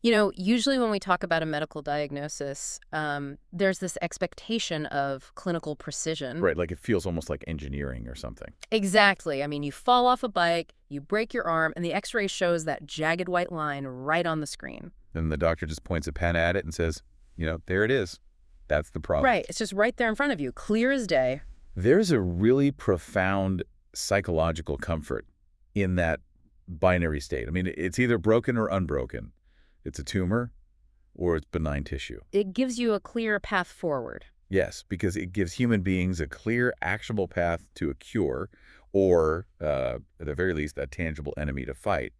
You know, usually when we talk about a medical diagnosis, there's this expectation of clinical precision. Right, like it feels almost like engineering or something. Exactly. I mean, you fall off a bike, you break your arm, and the x-ray shows that jagged white line right on the screen. And the doctor just points a pen at it and says, there it is. That's the problem. Right. It's just right there in front of you, clear as day. There's a really profound psychological comfort in that binary state. I mean, it's either broken or unbroken. It's a tumor or it's benign tissue. It gives you a clear path forward. Yes, because it gives human beings a clear, actionable path to a cure or, at the very least, a tangible enemy to fight.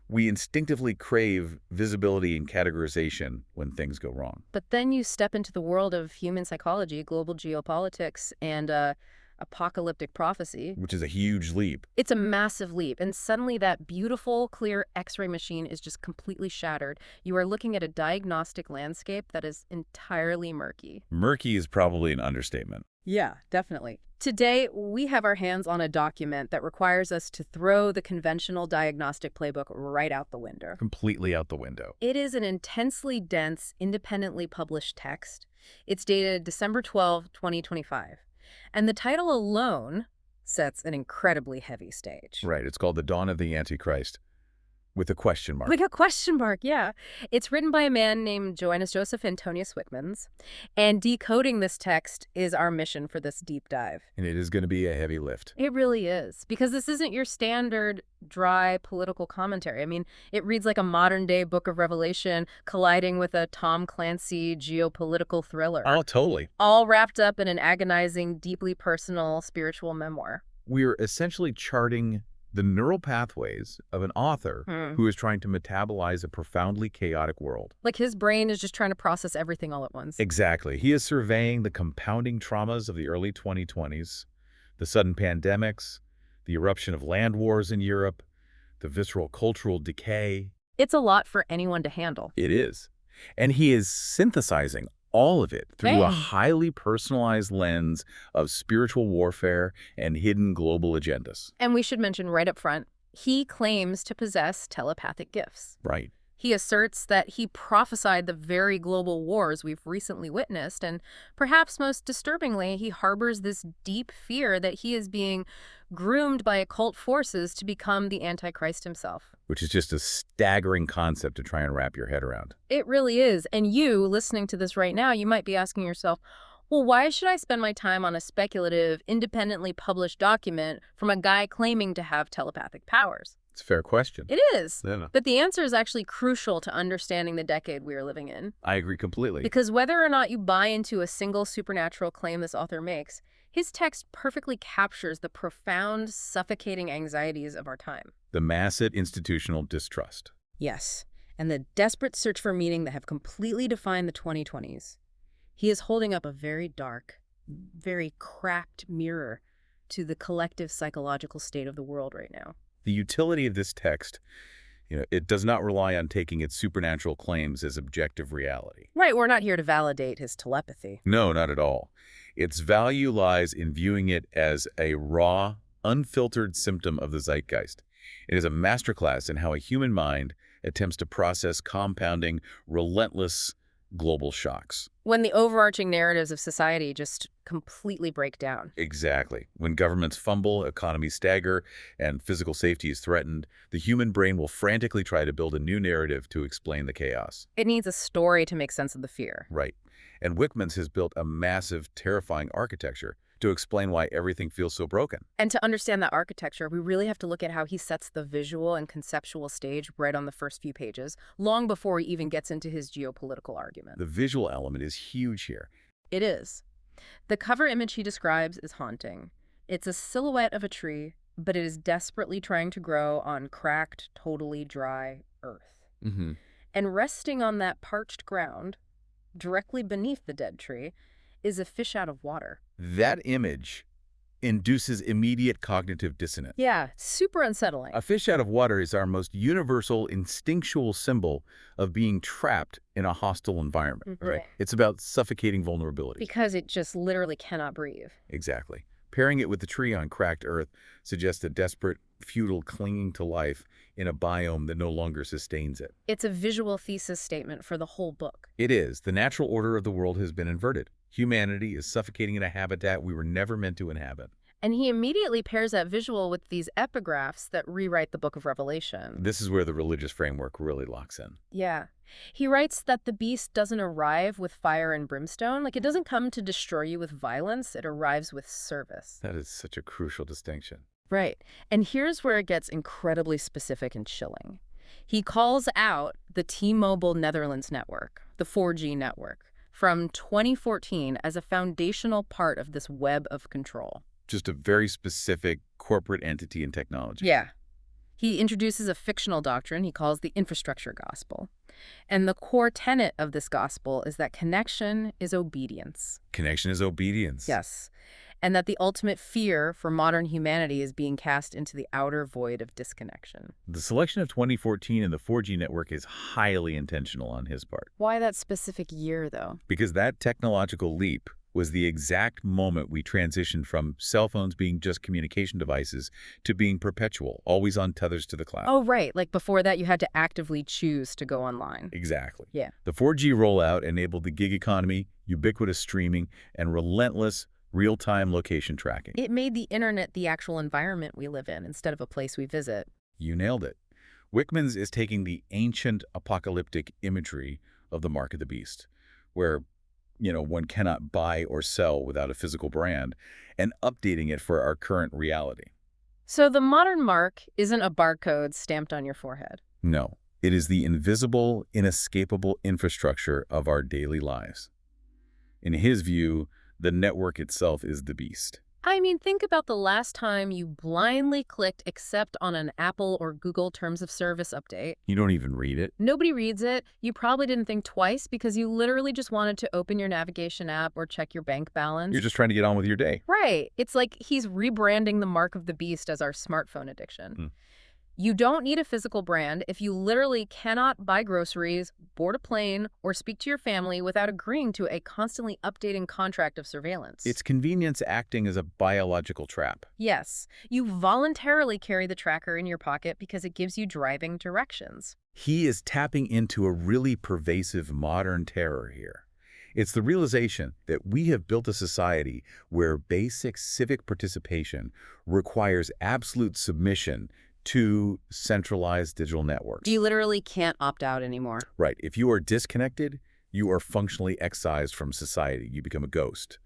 We instinctively crave visibility and categorization when things go wrong. But then you step into the world of human psychology, global geopolitics, and apocalyptic prophecy. Which is a huge leap. It's a massive leap, and suddenly that beautiful, clear X-ray machine is just completely shattered. You are looking at a diagnostic landscape that is entirely murky. Murky is probably an understatement. Yeah, definitely. Today, we have our hands on a document that requires us to throw the conventional diagnostic playbook right out the window. Completely out the window. It is an intensely dense, independently published text. It's dated December 12, 2025. And the title alone sets an incredibly heavy stage. Right. It's called The Dawn of the Antichrist, with a question mark. Like a question mark, yeah. It's written by a man named Joannes J.A. Wyckmans, and decoding this text is our mission for this deep dive. And it is going to be a heavy lift. It really is, because this isn't your standard dry political commentary. I mean, it reads like a modern-day book of Revelation colliding with a Tom Clancy geopolitical thriller. Oh, totally. All wrapped up in an agonizing, deeply personal, spiritual memoir. We're essentially charting the neural pathways of an author who is trying to metabolize a profoundly chaotic world. Like his brain is just trying to process everything all at once. Exactly. He is surveying the compounding traumas of the early 2020s, the sudden pandemics, the eruption of land wars in Europe, the visceral cultural decay. It's a lot for anyone to handle. It is. And he is synthesizing all of it through a highly personalized lens of spiritual warfare and hidden global agendas. And we should mention right up front, he claims to possess telepathic gifts. Right. He asserts that he prophesied the very global wars we've recently witnessed, and perhaps most disturbingly, he harbors this deep fear that he is being groomed by occult forces to become the Antichrist himself. Which is just a staggering concept to try and wrap your head around. It really is. And you, listening to this right now, you might be asking yourself, well, why should I spend my time on a speculative, independently published document from a guy claiming to have telepathic powers? It's a fair question. It is. Yeah. But the answer is actually crucial to understanding the decade we are living in. I agree completely. Because whether or not you buy into a single supernatural claim this author makes, his text perfectly captures the profound, suffocating anxieties of our time. The massive institutional distrust. Yes, and the desperate search for meaning that have completely defined the 2020s. He is holding up a very dark, very cracked mirror to the collective psychological state of the world right now. The utility of this text, it does not rely on taking its supernatural claims as objective reality. Right, we're not here to validate his telepathy. No, not at all. Its value lies in viewing it as a raw, unfiltered symptom of the zeitgeist. It is a masterclass in how a human mind attempts to process compounding, relentless global shocks. When the overarching narratives of society just completely break down. Exactly. When governments fumble, economies stagger, and physical safety is threatened, the human brain will frantically try to build a new narrative to explain the chaos. It needs a story to make sense of the fear. Right. And Wyckmans has built a massive, terrifying architecture to explain why everything feels so broken. And to understand that architecture, we really have to look at how he sets the visual and conceptual stage right on the first few pages, long before he even gets into his geopolitical argument. The visual element is huge here. It is. The cover image he describes is haunting. It's a silhouette of a tree, but it is desperately trying to grow on cracked, totally dry earth. And resting on that parched ground, directly beneath the dead tree, is a fish out of water. That image induces immediate cognitive dissonance. Yeah, super unsettling. A fish out of water is our most universal, instinctual symbol of being trapped in a hostile environment. Right? It's about suffocating vulnerability. Because it just literally cannot breathe. Exactly. Pairing it with the tree on cracked earth suggests a desperate, futile clinging to life in a biome that no longer sustains it. It's a visual thesis statement for the whole book. It is. The natural order of the world has been inverted. Humanity is suffocating in a habitat we were never meant to inhabit. And he immediately pairs that visual with these epigraphs that rewrite the book of Revelation. This is where the religious framework really locks in. Yeah. He writes that the beast doesn't arrive with fire and brimstone. Like, it doesn't come to destroy you with violence. It arrives with service. That is such a crucial distinction. Right. And here's where it gets incredibly specific and chilling. He calls out the T-Mobile Netherlands network, the 4G network, from 2014 as a foundational part of this web of control. Just a very specific corporate entity in technology. Yeah. He introduces a fictional doctrine he calls the infrastructure gospel. And the core tenet of this gospel is that connection is obedience. Connection is obedience. Yes. And that the ultimate fear for modern humanity is being cast into the outer void of disconnection. The selection of 2014 and the 4G network is highly intentional on his part. Why that specific year, though? Because that technological leap was the exact moment we transitioned from cell phones being just communication devices to being perpetual, always on tethers to the cloud. Oh, right. Like before that, you had to actively choose to go online. Exactly. Yeah. The 4G rollout enabled the gig economy, ubiquitous streaming, and relentless real-time location tracking. It made the internet the actual environment we live in instead of a place we visit. You nailed it. Wyckmans is taking the ancient apocalyptic imagery of the mark of the beast, where one cannot buy or sell without a physical brand, and updating it for our current reality. So the modern mark isn't a barcode stamped on your forehead. No, it is the invisible, inescapable infrastructure of our daily lives. In his view, the network itself is the beast. I mean, think about the last time you blindly clicked accept on an Apple or Google Terms of Service update. You don't even read it. Nobody reads it. You probably didn't think twice because you literally just wanted to open your navigation app or check your bank balance. You're just trying to get on with your day. Right. It's like he's rebranding the mark of the beast as our smartphone addiction. You don't need a physical brand if you literally cannot buy groceries, board a plane, or speak to your family without agreeing to a constantly updating contract of surveillance. It's convenience acting as a biological trap. Yes, you voluntarily carry the tracker in your pocket because it gives you driving directions. He is tapping into a really pervasive modern terror here. It's the realization that we have built a society where basic civic participation requires absolute submission to centralized digital networks. You literally can't opt out anymore. Right. If you are disconnected, you are functionally excised from society. You become a ghost.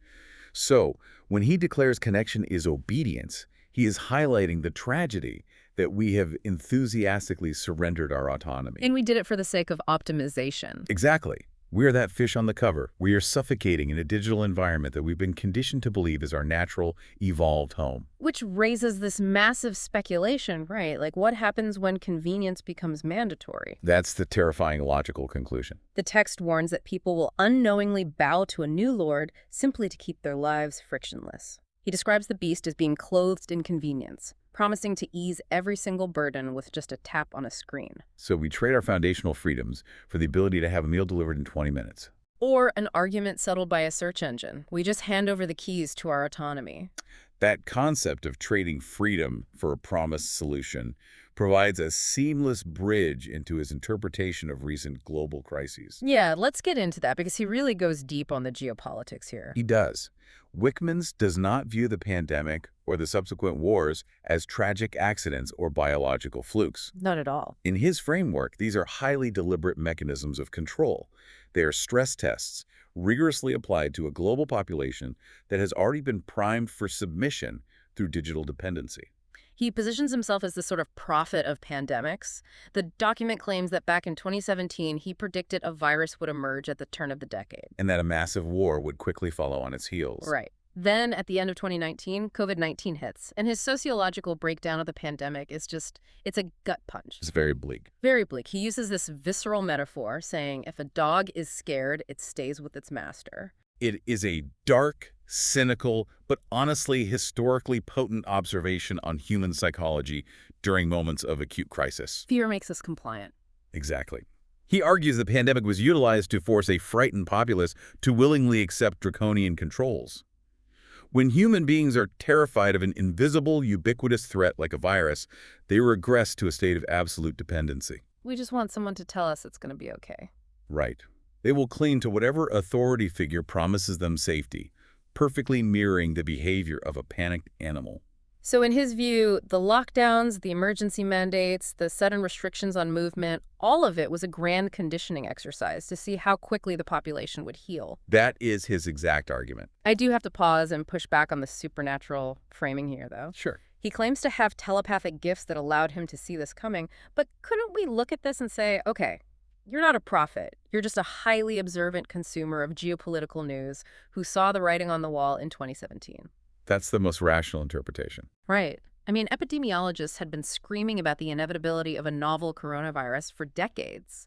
So when he declares connection is obedience, he is highlighting the tragedy that we have enthusiastically surrendered our autonomy. And we did it for the sake of optimization. Exactly. We are that fish on the cover. We are suffocating in a digital environment that we've been conditioned to believe is our natural, evolved home. Which raises this massive speculation, right? Like, what happens when convenience becomes mandatory? That's the terrifying logical conclusion. The text warns that people will unknowingly bow to a new lord simply to keep their lives frictionless. He describes the beast as being clothed in convenience, promising to ease every single burden with just a tap on a screen. So we trade our foundational freedoms for the ability to have a meal delivered in 20 minutes. Or an argument settled by a search engine. We just hand over the keys to our autonomy. That concept of trading freedom for a promised solution provides a seamless bridge into his interpretation of recent global crises. Yeah, let's get into that because he really goes deep on the geopolitics here. He does. Wyckmans does not view the pandemic or the subsequent wars as tragic accidents or biological flukes. Not at all. In his framework, these are highly deliberate mechanisms of control. They are stress tests, rigorously applied to a global population that has already been primed for submission through digital dependency. He positions himself as the sort of prophet of pandemics. The document claims that back in 2017, he predicted a virus would emerge at the turn of the decade. And that a massive war would quickly follow on its heels. Right. Then, at the end of 2019, COVID-19 hits, and his sociological breakdown of the pandemic is just, it's a gut punch. It's very bleak. Very bleak. He uses this visceral metaphor, saying if a dog is scared, it stays with its master. It is a dark, cynical, but honestly historically potent observation on human psychology during moments of acute crisis. Fear makes us compliant. Exactly. He argues the pandemic was utilized to force a frightened populace to willingly accept draconian controls. When human beings are terrified of an invisible, ubiquitous threat like a virus, they regress to a state of absolute dependency. We just want someone to tell us it's going to be okay. Right. They will cling to whatever authority figure promises them safety, perfectly mirroring the behavior of a panicked animal. So in his view, the lockdowns, the emergency mandates, the sudden restrictions on movement, all of it was a grand conditioning exercise to see how quickly the population would heal. That is his exact argument. I do have to pause and push back on the supernatural framing here, though. Sure. He claims to have telepathic gifts that allowed him to see this coming, but couldn't we look at this and say, okay, you're not a prophet. You're just a highly observant consumer of geopolitical news who saw the writing on the wall in 2017. That's the most rational interpretation. Right. I mean, epidemiologists had been screaming about the inevitability of a novel coronavirus for decades,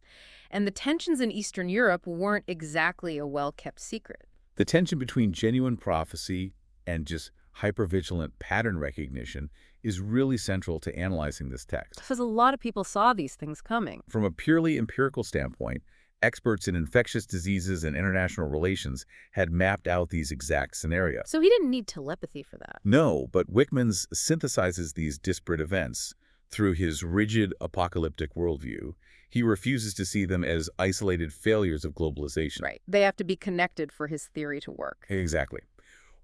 and the tensions in Eastern Europe weren't exactly a well-kept secret. The tension between genuine prophecy and just hypervigilant pattern recognition is really central to analyzing this text. Because a lot of people saw these things coming. From a purely empirical standpoint, experts in infectious diseases and international relations had mapped out these exact scenarios. So he didn't need telepathy for that. No, but Wyckmans synthesizes these disparate events through his rigid apocalyptic worldview. He refuses to see them as isolated failures of globalization. Right. They have to be connected for his theory to work. Exactly.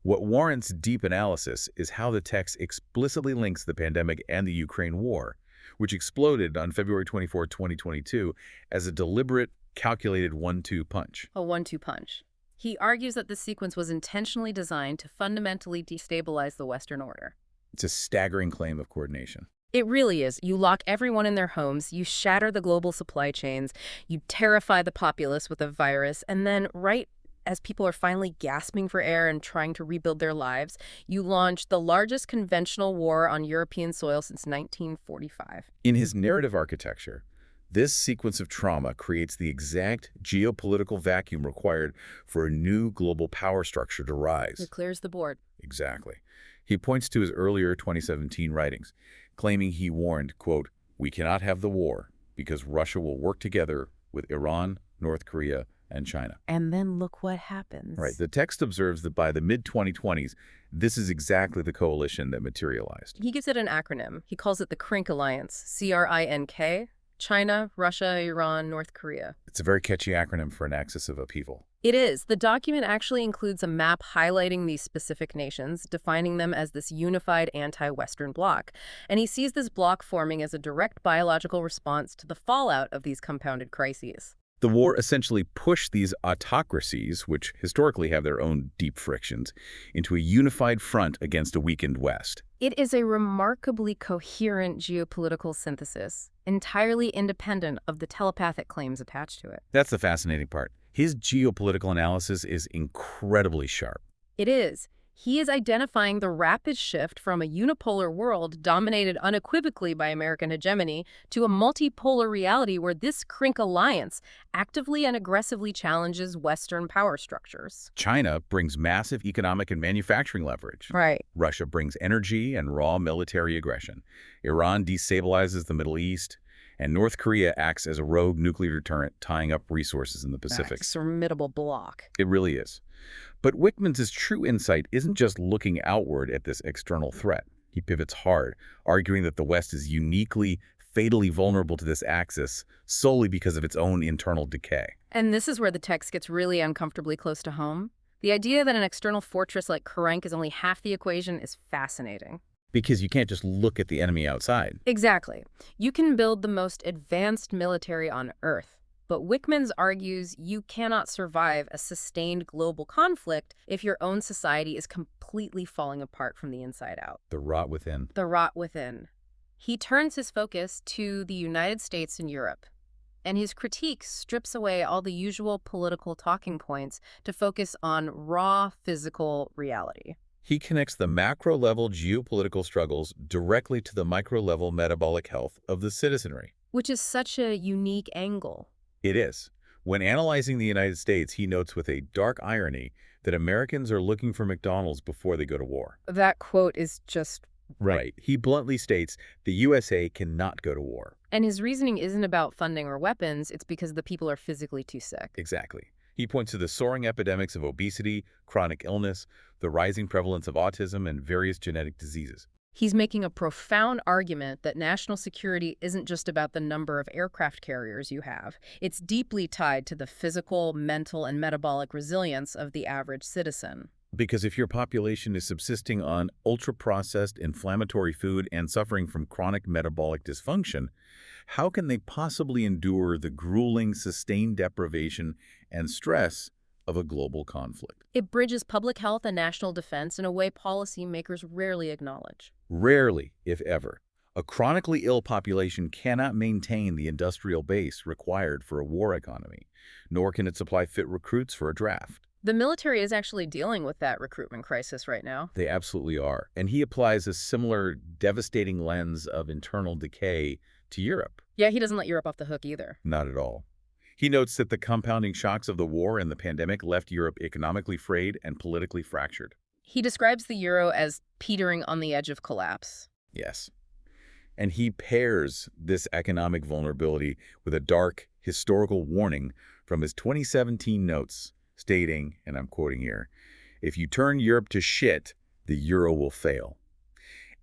What warrants deep analysis is how the text explicitly links the pandemic and the Ukraine war, which exploded on February 24, 2022, as a deliberate, calculated 1-2 punch. A 1-2 punch. He argues that this sequence was intentionally designed to fundamentally destabilize the Western order. It's a staggering claim of coordination. It really is. You lock everyone in their homes, you shatter the global supply chains, you terrify the populace with a virus, and then right as people are finally gasping for air and trying to rebuild their lives, you launch the largest conventional war on European soil since 1945. In his narrative architecture, this sequence of trauma creates the exact geopolitical vacuum required for a new global power structure to rise. It clears the board. Exactly. He points to his earlier 2017 writings, claiming he warned, quote, "We cannot have the war because Russia will work together with Iran, North Korea, and China." And then look what happens. Right. The text observes that by the mid-2020s, this is exactly the coalition that materialized. He gives it an acronym. He calls it the CRINK Alliance, C-R-I-N-K. China, Russia, Iran, North Korea. It's a very catchy acronym for an axis of upheaval. It is. The document actually includes a map highlighting these specific nations, defining them as this unified anti-Western bloc. And he sees this bloc forming as a direct biological response to the fallout of these compounded crises. The war essentially pushed these autocracies, which historically have their own deep frictions, into a unified front against a weakened West. It is a remarkably coherent geopolitical synthesis, entirely independent of the telepathic claims attached to it. That's the fascinating part. His geopolitical analysis is incredibly sharp. It is. He is identifying the rapid shift from a unipolar world dominated unequivocally by American hegemony to a multipolar reality where this CRINK alliance actively and aggressively challenges Western power structures. China brings massive economic and manufacturing leverage. Right. Russia brings energy and raw military aggression. Iran destabilizes the Middle East. And North Korea acts as a rogue nuclear deterrent, tying up resources in the Pacific. That's a formidable bloc. It really is. But Wyckmans' true insight isn't just looking outward at this external threat. He pivots hard, arguing that the West is uniquely, fatally vulnerable to this axis solely because of its own internal decay. And this is where the text gets really uncomfortably close to home. The idea that an external fortress like CRINK is only half the equation is fascinating. Because you can't just look at the enemy outside. Exactly. You can build the most advanced military on Earth, but Wyckmans argues you cannot survive a sustained global conflict if your own society is completely falling apart from the inside out. The rot within. The rot within. He turns his focus to the United States and Europe, and his critique strips away all the usual political talking points to focus on raw physical reality. He connects the macro-level geopolitical struggles directly to the micro-level metabolic health of the citizenry. Which is such a unique angle. It is. When analyzing the United States, he notes with a dark irony that Americans are looking for McDonald's before they go to war. That quote is just... Right. He bluntly states the USA cannot go to war. And his reasoning isn't about funding or weapons, it's because the people are physically too sick. Exactly. He points to the soaring epidemics of obesity, chronic illness, the rising prevalence of autism, and various genetic diseases. He's making a profound argument that national security isn't just about the number of aircraft carriers you have. It's deeply tied to the physical, mental, and metabolic resilience of the average citizen. Because if your population is subsisting on ultra-processed inflammatory food and suffering from chronic metabolic dysfunction, how can they possibly endure the grueling, sustained deprivation and stress of a global conflict? It bridges public health and national defense in a way policymakers rarely acknowledge. Rarely, if ever. A chronically ill population cannot maintain the industrial base required for a war economy, nor can it supply fit recruits for a draft. The military is actually dealing with that recruitment crisis right now. They absolutely are. And he applies a similar devastating lens of internal decay to Europe. Yeah, he doesn't let Europe off the hook either. Not at all. He notes that the compounding shocks of the war and the pandemic left Europe economically frayed and politically fractured. He describes the euro as teetering on the edge of collapse. Yes. And he pairs this economic vulnerability with a dark historical warning from his 2017 notes, stating, and I'm quoting here, "If you turn Europe to shit, the euro will fail."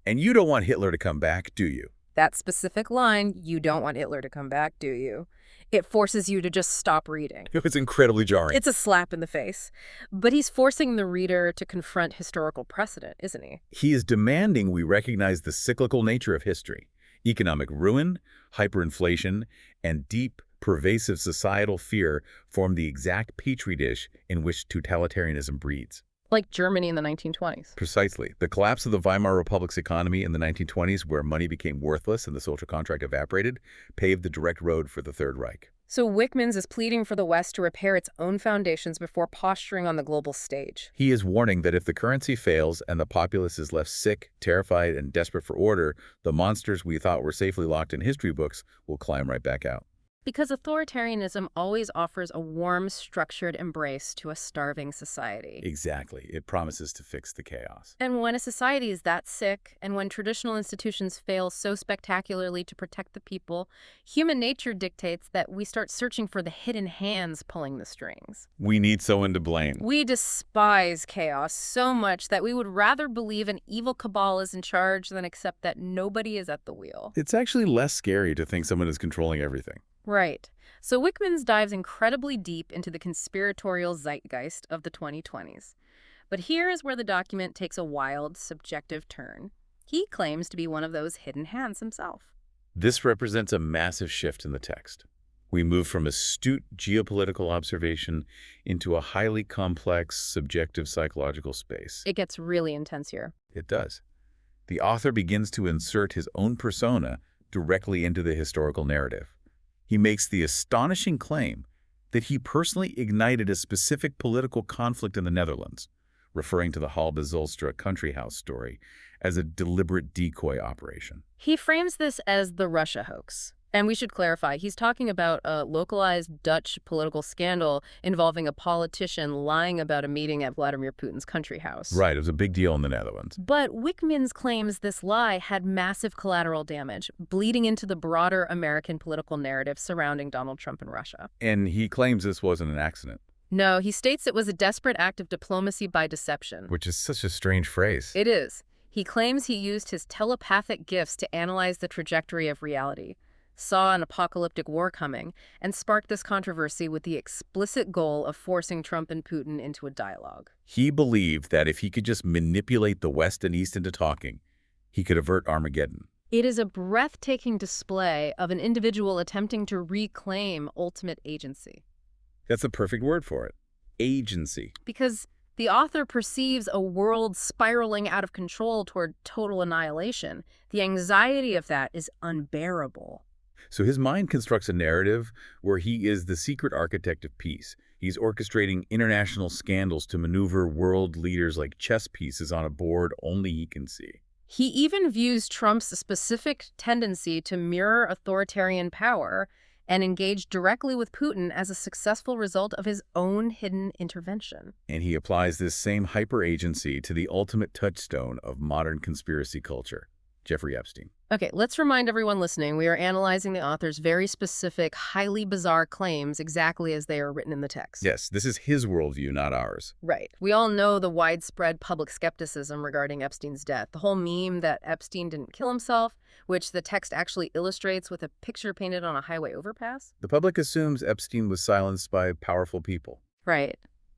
And you don't want Hitler to come back, do you? That specific line, "You don't want Hitler to come back, do you?" It forces you to just stop reading. It's incredibly jarring. It's a slap in the face. But he's forcing the reader to confront historical precedent, isn't he? He is demanding we recognize the cyclical nature of history. Economic ruin, hyperinflation, and deep, pervasive societal fear form the exact petri dish in which totalitarianism breeds. Like Germany in the 1920s. Precisely. The collapse of the Weimar Republic's economy in the 1920s, where money became worthless and the social contract evaporated, paved the direct road for the Third Reich. So Wyckmans is pleading for the West to repair its own foundations before posturing on the global stage. He is warning that if the currency fails and the populace is left sick, terrified, and desperate for order, the monsters we thought were safely locked in history books will climb right back out. Because authoritarianism always offers a warm, structured embrace to a starving society. Exactly. It promises to fix the chaos. And when a society is that sick, and when traditional institutions fail so spectacularly to protect the people, human nature dictates that we start searching for the hidden hands pulling the strings. We need someone to blame. We despise chaos so much that we would rather believe an evil cabal is in charge than accept that nobody is at the wheel. It's actually less scary to think someone is controlling everything. Right. So Wyckmans dives incredibly deep into the conspiratorial zeitgeist of the 2020s. But here is where the document takes a wild, subjective turn. He claims to be one of those hidden hands himself. This represents a massive shift in the text. We move from astute geopolitical observation into a highly complex, subjective psychological space. It gets really intense here. It does. The author begins to insert his own persona directly into the historical narrative. He makes the astonishing claim that he personally ignited a specific political conflict in the Netherlands, referring to the Halbe Zylstra country house story as a deliberate decoy operation. He frames this as the Russia hoax. And we should clarify, he's talking about a localized Dutch political scandal involving a politician lying about a meeting at Vladimir Putin's country house. Right, it was a big deal in the Netherlands. But Wyckmans claims this lie had massive collateral damage, bleeding into the broader American political narrative surrounding Donald Trump and Russia. And he claims this wasn't an accident. No, he states it was a desperate act of diplomacy by deception. Which is such a strange phrase. It is. He claims he used his telepathic gifts to analyze the trajectory of reality, saw an apocalyptic war coming, and sparked this controversy with the explicit goal of forcing Trump and Putin into a dialogue. He believed that if he could just manipulate the West and East into talking, he could avert Armageddon. It is a breathtaking display of an individual attempting to reclaim ultimate agency. That's the perfect word for it. Agency. Because the author perceives a world spiraling out of control toward total annihilation. The anxiety of that is unbearable. So his mind constructs a narrative where he is the secret architect of peace. He's orchestrating international scandals to maneuver world leaders like chess pieces on a board only he can see. He even views Trump's specific tendency to mirror authoritarian power and engage directly with Putin as a successful result of his own hidden intervention. And he applies this same hyper-agency to the ultimate touchstone of modern conspiracy culture, Jeffrey Epstein. Okay, let's remind everyone listening, we are analyzing the author's very specific, highly bizarre claims exactly as they are written in the text. Yes, this is his worldview, not ours. Right. We all know the widespread public skepticism regarding Epstein's death. The whole meme that Epstein didn't kill himself, which the text actually illustrates with a picture painted on a highway overpass. The public assumes Epstein was silenced by powerful people. Right.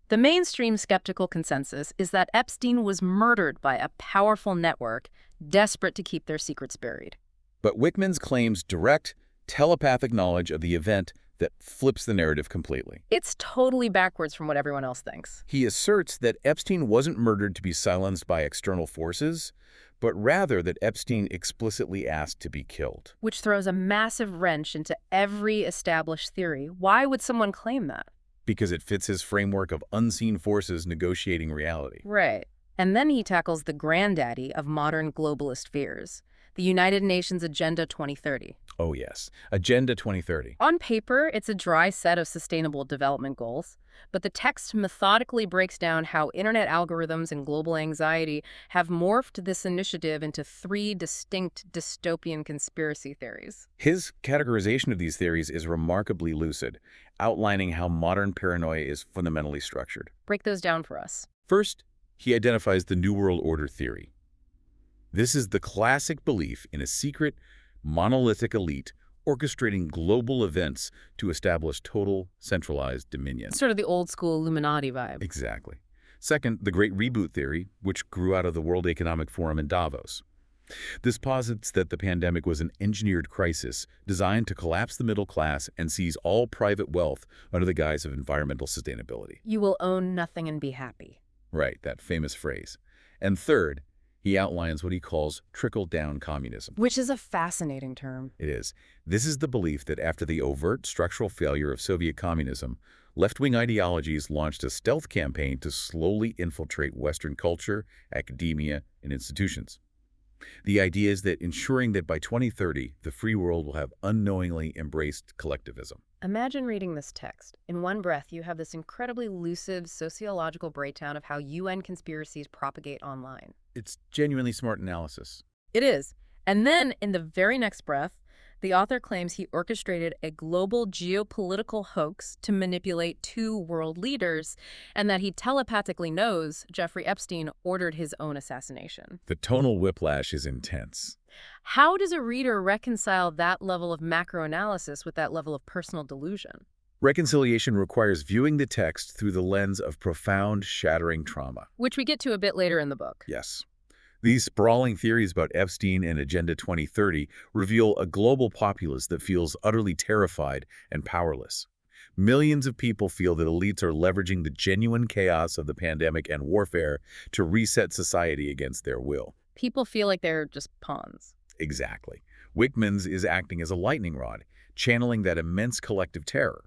The mainstream skeptical consensus is that Epstein was murdered by a powerful network desperate to keep their secrets buried. But Wyckmans claims direct, telepathic knowledge of the event that flips the narrative completely. It's totally backwards from what everyone else thinks. He asserts that Epstein wasn't murdered to be silenced by external forces, but rather that Epstein explicitly asked to be killed. Which throws a massive wrench into every established theory. Why would someone claim that? Because it fits his framework of unseen forces negotiating reality. Right. And then he tackles the granddaddy of modern globalist fears, the United Nations Agenda 2030. Oh yes, Agenda 2030. On paper, it's a dry set of sustainable development goals, but the text methodically breaks down how internet algorithms and global anxiety have morphed this initiative into 3 distinct dystopian conspiracy theories. His categorization of these theories is remarkably lucid, outlining how modern paranoia is fundamentally structured. Break those down for us. First, he identifies the New World Order theory. This is the classic belief in a secret, monolithic elite orchestrating global events to establish total, centralized dominion. Sort of the old-school Illuminati vibe. Exactly. Second, the Great Reboot theory, which grew out of the World Economic Forum in Davos. This posits that the pandemic was an engineered crisis designed to collapse the middle class and seize all private wealth under the guise of environmental sustainability. You will own nothing and be happy. Right, that famous phrase. And third, he outlines what he calls trickle-down communism. Which is a fascinating term. It is. This is the belief that after the overt structural failure of Soviet communism, left-wing ideologies launched a stealth campaign to slowly infiltrate Western culture, academia, and institutions. The idea is that ensuring that by 2030, the free world will have unknowingly embraced collectivism. Imagine reading this text. In one breath, you have this incredibly lucid sociological breakdown of how UN conspiracies propagate online. It's genuinely smart analysis. It is. And then, in the very next breath, the author claims he orchestrated a global geopolitical hoax to manipulate 2 world leaders, and that he telepathically knows Jeffrey Epstein ordered his own assassination. The tonal whiplash is intense. How does a reader reconcile that level of macro-analysis with that level of personal delusion? Reconciliation requires viewing the text through the lens of profound, shattering trauma. Which we get to a bit later in the book. Yes. These sprawling theories about Epstein and Agenda 2030 reveal a global populace that feels utterly terrified and powerless. Millions of people feel that elites are leveraging the genuine chaos of the pandemic and warfare to reset society against their will. People feel like they're just pawns. Exactly. Wyckmans is acting as a lightning rod, channeling that immense collective terror.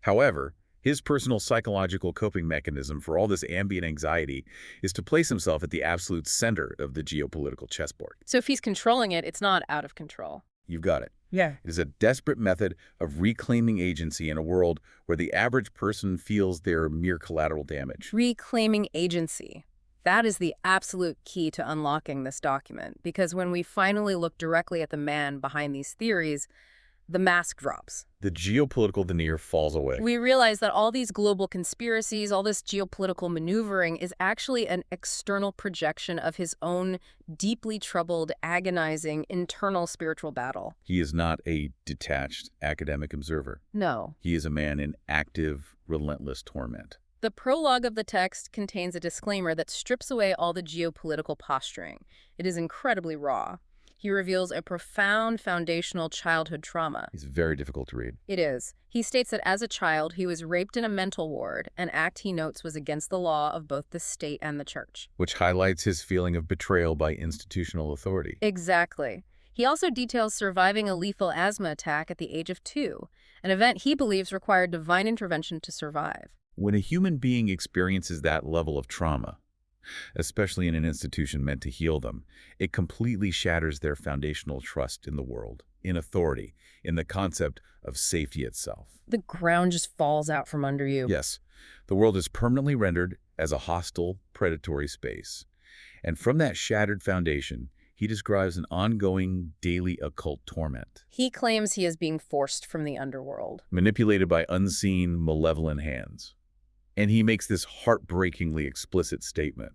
However, his personal psychological coping mechanism for all this ambient anxiety is to place himself at the absolute center of the geopolitical chessboard. So if he's controlling it, it's not out of control. You've got it. Yeah. It is a desperate method of reclaiming agency in a world where the average person feels they're mere collateral damage. Reclaiming agency. That is the absolute key to unlocking this document, because when we finally look directly at the man behind these theories, the mask drops. The geopolitical veneer falls away. We realize that all these global conspiracies, all this geopolitical maneuvering is actually an external projection of his own deeply troubled, agonizing, internal spiritual battle. He is not a detached academic observer. No. He is a man in active, relentless torment. The prologue of the text contains a disclaimer that strips away all the geopolitical posturing. It is incredibly raw. He reveals a profound foundational childhood trauma. He's very difficult to read. It is. He states that as a child, he was raped in a mental ward, an act he notes was against the law of both the state and the church. Which highlights his feeling of betrayal by institutional authority. Exactly. He also details surviving a lethal asthma attack at the age of 2, an event he believes required divine intervention to survive. When a human being experiences that level of trauma, especially in an institution meant to heal them, it completely shatters their foundational trust in the world, in authority, in the concept of safety itself. The ground just falls out from under you. Yes, the world is permanently rendered as a hostile, predatory space. And from that shattered foundation, he describes an ongoing daily occult torment, He claims he is being forced from the underworld. manipulated by unseen, malevolent hands. And he makes this heartbreakingly explicit statement.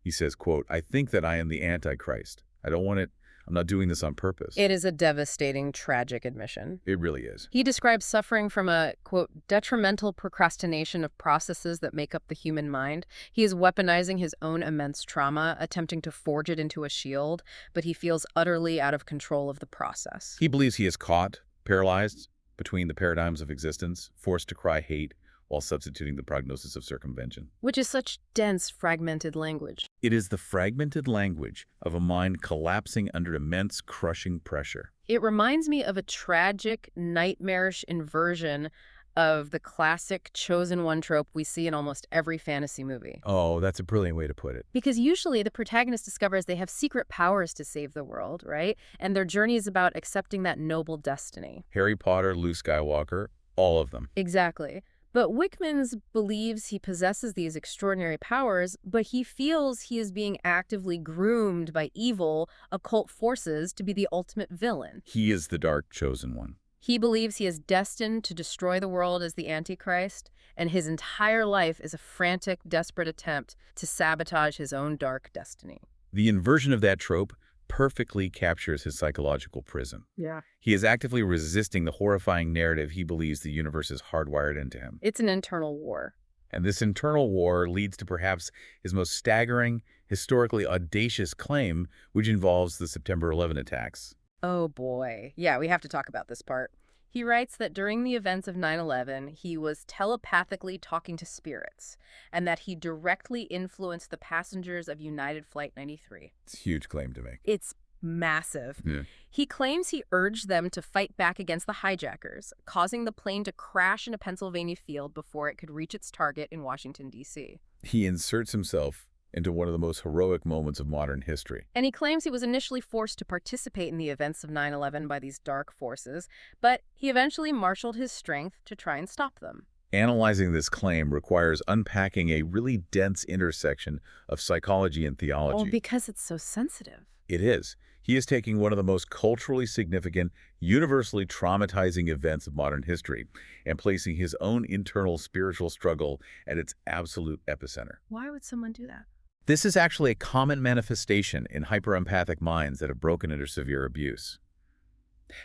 He says, quote, "I think that I am the Antichrist. I don't want it. I'm not doing this on purpose." It is a devastating, tragic admission. It really is. He describes suffering from a, quote, detrimental procrastination of processes that make up the human mind. He is weaponizing his own immense trauma, attempting to forge it into a shield, but he feels utterly out of control of the process. He believes he is caught, paralyzed between the paradigms of existence, forced to cry hate while substituting the prognosis of circumvention. Which is such dense, fragmented language. It is the fragmented language of a mind collapsing under immense, crushing pressure. It reminds me of a tragic, nightmarish inversion of the classic chosen one trope we see in almost every fantasy movie. Oh, that's a brilliant way to put it. Because usually the protagonist discovers they have secret powers to save the world, right? And their journey is about accepting that noble destiny. Harry Potter, Luke Skywalker, all of them. Exactly. But Wyckmans believes he possesses these extraordinary powers, but he feels he is being actively groomed by evil, occult forces to be the ultimate villain. He is the dark chosen one. He believes he is destined to destroy the world as the Antichrist, and his entire life is a frantic, desperate attempt to sabotage his own dark destiny. The inversion of that trope perfectly captures his psychological prison. Yeah. He is actively resisting the horrifying narrative he believes the universe is hardwired into him. It's an internal war. And this internal war leads to perhaps his most staggering, historically audacious claim, which involves the September 11 attacks. Oh boy. Yeah, we have to talk about this part. He writes that during the events of 9/11, he was telepathically talking to spirits, and that he directly influenced the passengers of United Flight 93. It's a huge claim to make. It's massive. Yeah. He claims he urged them to fight back against the hijackers, causing the plane to crash in a Pennsylvania field before it could reach its target in Washington, D.C. He inserts himself into one of the most heroic moments of modern history. And he claims he was initially forced to participate in the events of 9/11 by these dark forces, but he eventually marshaled his strength to try and stop them. Analyzing this claim requires unpacking a really dense intersection of psychology and theology. Well, because it's so sensitive. It is. He is taking one of the most culturally significant, universally traumatizing events of modern history and placing his own internal spiritual struggle at its absolute epicenter. Why would someone do that? This is actually a common manifestation in hyper-empathic minds that have broken under severe abuse.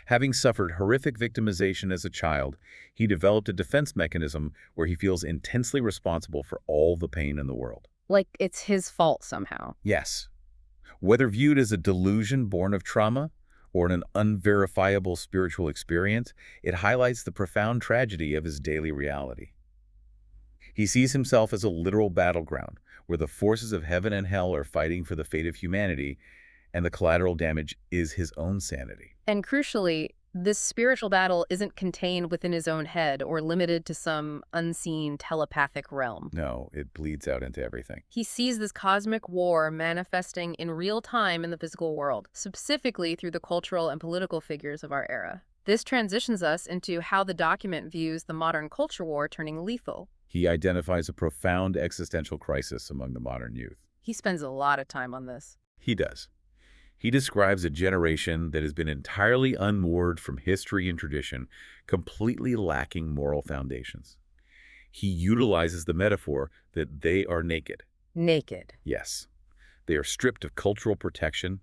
Having suffered horrific victimization as a child, he developed a defense mechanism where he feels intensely responsible for all the pain in the world. Like it's his fault somehow. Yes. Whether viewed as a delusion born of trauma or an unverifiable spiritual experience, it highlights the profound tragedy of his daily reality. He sees himself as a literal battleground where the forces of heaven and hell are fighting for the fate of humanity, and the collateral damage is his own sanity. And crucially, this spiritual battle isn't contained within his own head or limited to some unseen telepathic realm. No, it bleeds out into everything. He sees this cosmic war manifesting in real time in the physical world, specifically through the cultural and political figures of our era. This transitions us into how the document views the modern culture war turning lethal. He identifies a profound existential crisis among the modern youth. He spends a lot of time on this. He does. He describes a generation that has been entirely unmoored from history and tradition, completely lacking moral foundations. He utilizes the metaphor that they are naked. Naked. Yes. They are stripped of cultural protection,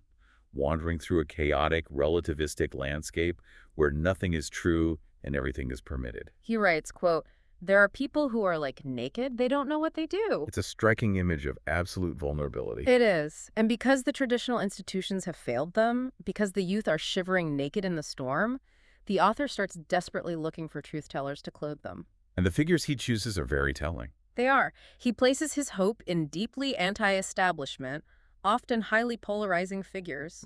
wandering through a chaotic, relativistic landscape where nothing is true and everything is permitted. He writes, quote, "There are people who are like naked. They don't know what they do." It's a striking image of absolute vulnerability. It is. And because the traditional institutions have failed them, because the youth are shivering naked in the storm, the author starts desperately looking for truth-tellers to clothe them. And the figures he chooses are very telling. They are. He places his hope in deeply anti-establishment, often highly polarizing figures.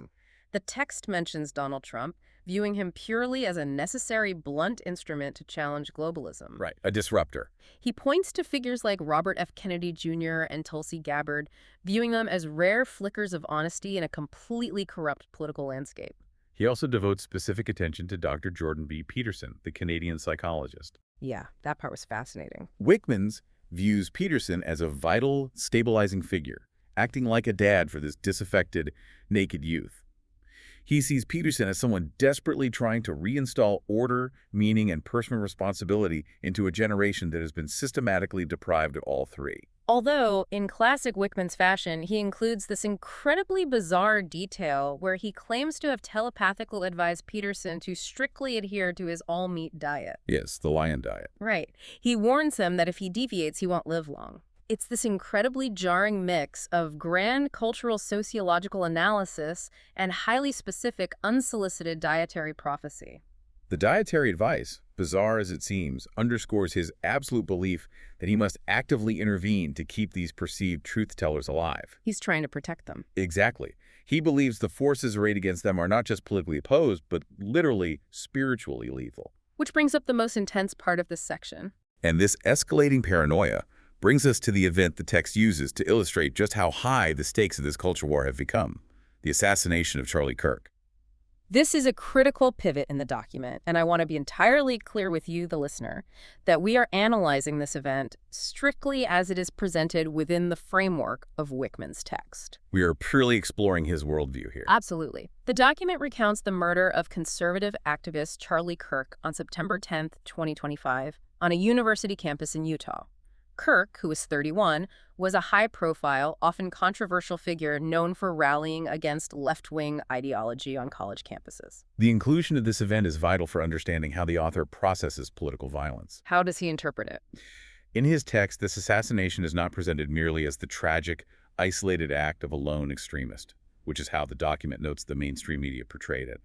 The text mentions Donald Trump, viewing him purely as a necessary blunt instrument to challenge globalism. Right, a disruptor. He points to figures like Robert F. Kennedy Jr. and Tulsi Gabbard, viewing them as rare flickers of honesty in a completely corrupt political landscape. He also devotes specific attention to Dr. Jordan B. Peterson, the Canadian psychologist. Yeah, that part was fascinating. Wyckmans views Peterson as a vital, stabilizing figure, acting like a dad for this disaffected, naked youth. He sees Peterson as someone desperately trying to reinstall order, meaning, and personal responsibility into a generation that has been systematically deprived of all three. Although, in classic Wyckmans fashion, he includes this incredibly bizarre detail where he claims to have telepathically advised Peterson to strictly adhere to his all-meat diet. Yes, the lion diet. Right. He warns him that if he deviates, he won't live long. It's this incredibly jarring mix of grand cultural sociological analysis and highly specific, unsolicited dietary prophecy. The dietary advice, bizarre as it seems, underscores his absolute belief that he must actively intervene to keep these perceived truth-tellers alive. He's trying to protect them. Exactly. He believes the forces arrayed against them are not just politically opposed, but literally spiritually lethal. Which brings up the most intense part of this section. And this escalating paranoia brings us to the event the text uses to illustrate just how high the stakes of this culture war have become: the assassination of Charlie Kirk. This is a critical pivot in the document, and I want to be entirely clear with you, the listener, that we are analyzing this event strictly as it is presented within the framework of Wyckmans' text. We are purely exploring his worldview here. Absolutely. The document recounts the murder of conservative activist Charlie Kirk on September 10, 2025, on a university campus in Utah. Kirk, who was 31, was a high-profile, often controversial figure known for rallying against left-wing ideology on college campuses. The inclusion of this event is vital for understanding how the author processes political violence. How does he interpret it? In his text, this assassination is not presented merely as the tragic, isolated act of a lone extremist, which is how the document notes the mainstream media portrayed it.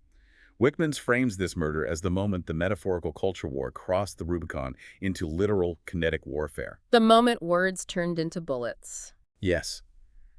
Wyckmans frames this murder as the moment the metaphorical culture war crossed the Rubicon into literal kinetic warfare. The moment words turned into bullets. Yes.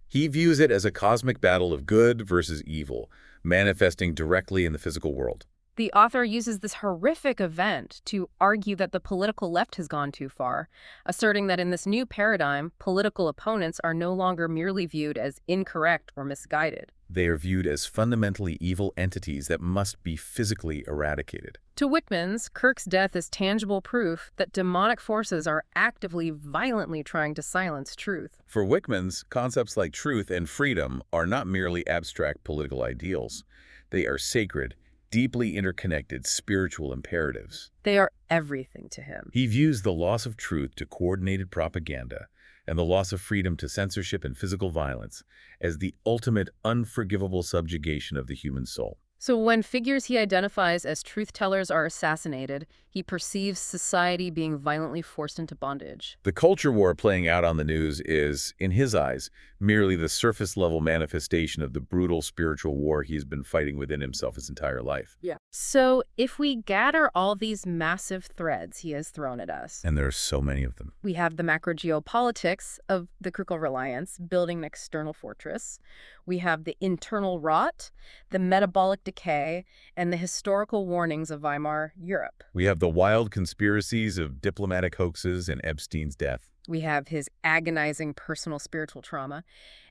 He views it as a cosmic battle of good versus evil, manifesting directly in the physical world. The author uses this horrific event to argue that the political left has gone too far, asserting that in this new paradigm, political opponents are no longer merely viewed as incorrect or misguided. They are viewed as fundamentally evil entities that must be physically eradicated. To Wyckmans, Kirk's death is tangible proof that demonic forces are actively, violently trying to silence truth. For Wyckmans, concepts like truth and freedom are not merely abstract political ideals. They are sacred, deeply interconnected spiritual imperatives. They are everything to him. He views the loss of truth to coordinated propaganda and the loss of freedom to censorship and physical violence as the ultimate unforgivable subjugation of the human soul. So when figures he identifies as truth-tellers are assassinated, he perceives society being violently forced into bondage. The culture war playing out on the news is, in his eyes, merely the surface-level manifestation of the brutal spiritual war he's been fighting within himself his entire life. Yeah. So if we gather all these massive threads he has thrown at us, And there are so many of them. we have the macro geopolitics of the Krukel reliance, building an external fortress. We have the internal rot, the metabolic decay, and the historical warnings of Weimar Europe. We have the wild conspiracies of diplomatic hoaxes and Epstein's death. We have his agonizing personal spiritual trauma,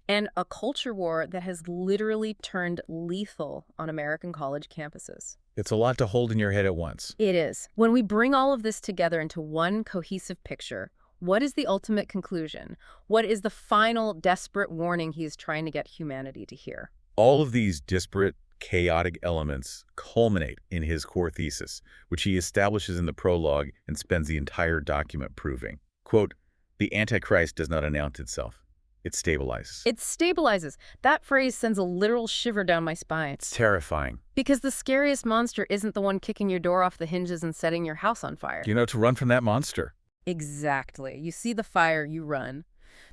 and a culture war that has literally turned lethal on American college campuses. It's a lot to hold in your head at once. It is. When we bring all of this together into one cohesive picture, what is the ultimate conclusion? What is the final desperate warning he is trying to get humanity to hear? All of these disparate, chaotic elements culminate in his core thesis, which he establishes in the prologue and spends the entire document proving. Quote, "The Antichrist does not announce itself. It stabilizes." It stabilizes. That phrase sends a literal shiver down my spine. It's terrifying. Because the scariest monster isn't the one kicking your door off the hinges and setting your house on fire. To run from that monster. Exactly. You see the fire, you run.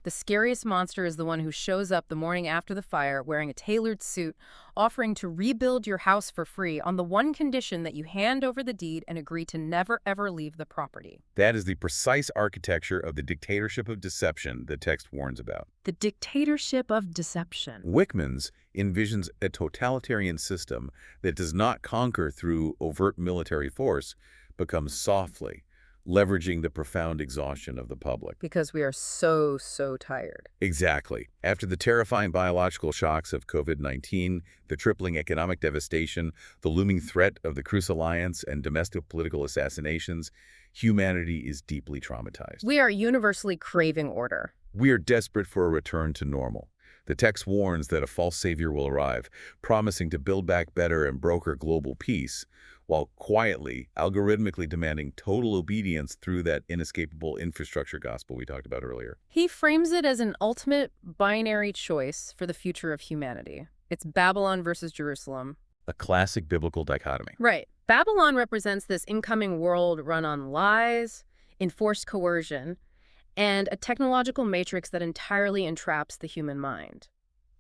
The scariest monster is the one who shows up the morning after the fire wearing a tailored suit, offering to rebuild your house for free on the one condition that you hand over the deed and agree to never ever leave the property. That is the precise architecture of the dictatorship of deception the text warns about. The dictatorship of deception. Wyckmans envisions a totalitarian system that does not conquer through overt military force, but comes softly, leveraging the profound exhaustion of the public. Because we are so tired. Exactly. After the terrifying biological shocks of COVID-19, the tripling economic devastation, the looming threat of the Crises alliance, and domestic political assassinations, humanity is deeply traumatized. We are universally craving order. We are desperate for a return to normal, The text warns that a false savior will arrive, promising to build back better and broker global peace, while quietly, algorithmically demanding total obedience through that inescapable infrastructure gospel we talked about earlier. He frames it as an ultimate binary choice for the future of humanity. It's Babylon versus Jerusalem. A classic biblical dichotomy. Right. Babylon represents this incoming world run on lies, enforced coercion, and a technological matrix that entirely entraps the human mind.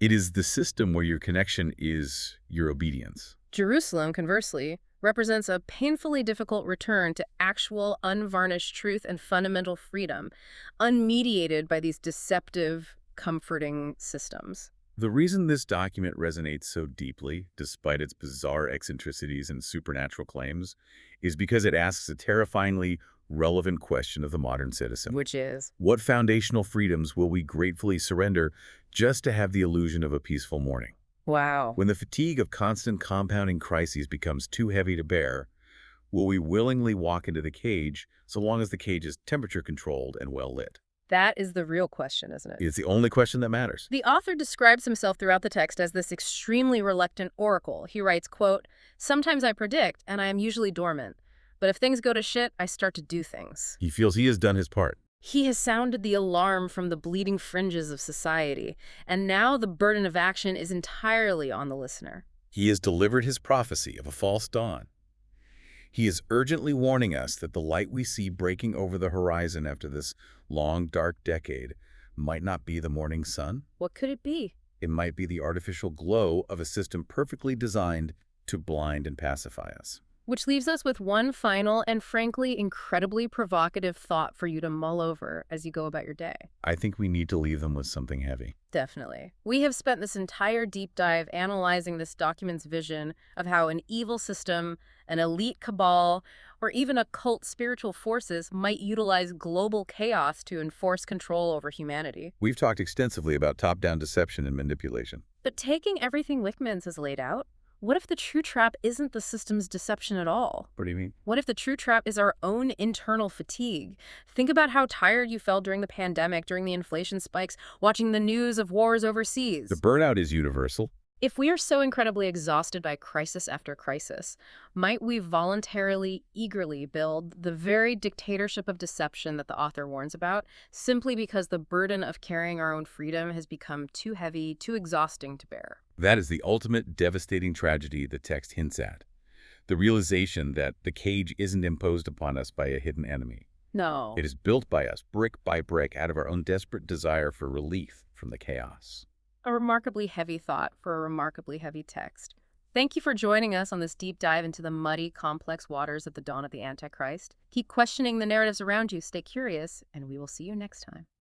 It is the system where your connection is your obedience. Jerusalem, conversely, represents a painfully difficult return to actual, unvarnished truth and fundamental freedom, unmediated by these deceptive, comforting systems. The reason this document resonates so deeply, despite its bizarre eccentricities and supernatural claims, is because it asks a terrifyingly relevant question of the modern citizen. Which is? What foundational freedoms will we gratefully surrender just to have the illusion of a peaceful morning? Wow. When the fatigue of constant compounding crises becomes too heavy to bear, will we willingly walk into the cage so long as the cage is temperature controlled and well lit? That is the real question, isn't it? It's the only question that matters. The author describes himself throughout the text as this extremely reluctant oracle. He writes, quote, "Sometimes I predict, and I am usually dormant. But if things go to shit, I start to do things." He feels he has done his part. He has sounded the alarm from the bleeding fringes of society, and now the burden of action is entirely on the listener. He has delivered his prophecy of a false dawn. He is urgently warning us that the light we see breaking over the horizon after this long, dark decade might not be the morning sun. What could it be? It might be the artificial glow of a system perfectly designed to blind and pacify us. Which leaves us with one final and frankly incredibly provocative thought for you to mull over as you go about your day. I think we need to leave them with something heavy. Definitely. We have spent this entire deep dive analyzing this document's vision of how an evil system, an elite cabal, or even occult spiritual forces might utilize global chaos to enforce control over humanity. We've talked extensively about top-down deception and manipulation. But taking everything Wyckmans has laid out, what if the true trap isn't the system's deception at all? What do you mean? What if the true trap is our own internal fatigue? Think about how tired you felt during the pandemic, during the inflation spikes, watching the news of wars overseas. The burnout is universal. If we are so incredibly exhausted by crisis after crisis, might we voluntarily, eagerly build the very dictatorship of deception that the author warns about, simply because the burden of carrying our own freedom has become too heavy, too exhausting to bear? That is the ultimate devastating tragedy the text hints at. The realization that the cage isn't imposed upon us by a hidden enemy. No. It is built by us, brick by brick, out of our own desperate desire for relief from the chaos. A remarkably heavy thought for a remarkably heavy text. Thank you for joining us on this deep dive into the muddy, complex waters of the dawn of the Antichrist. Keep questioning the narratives around you, stay curious, and we will see you next time.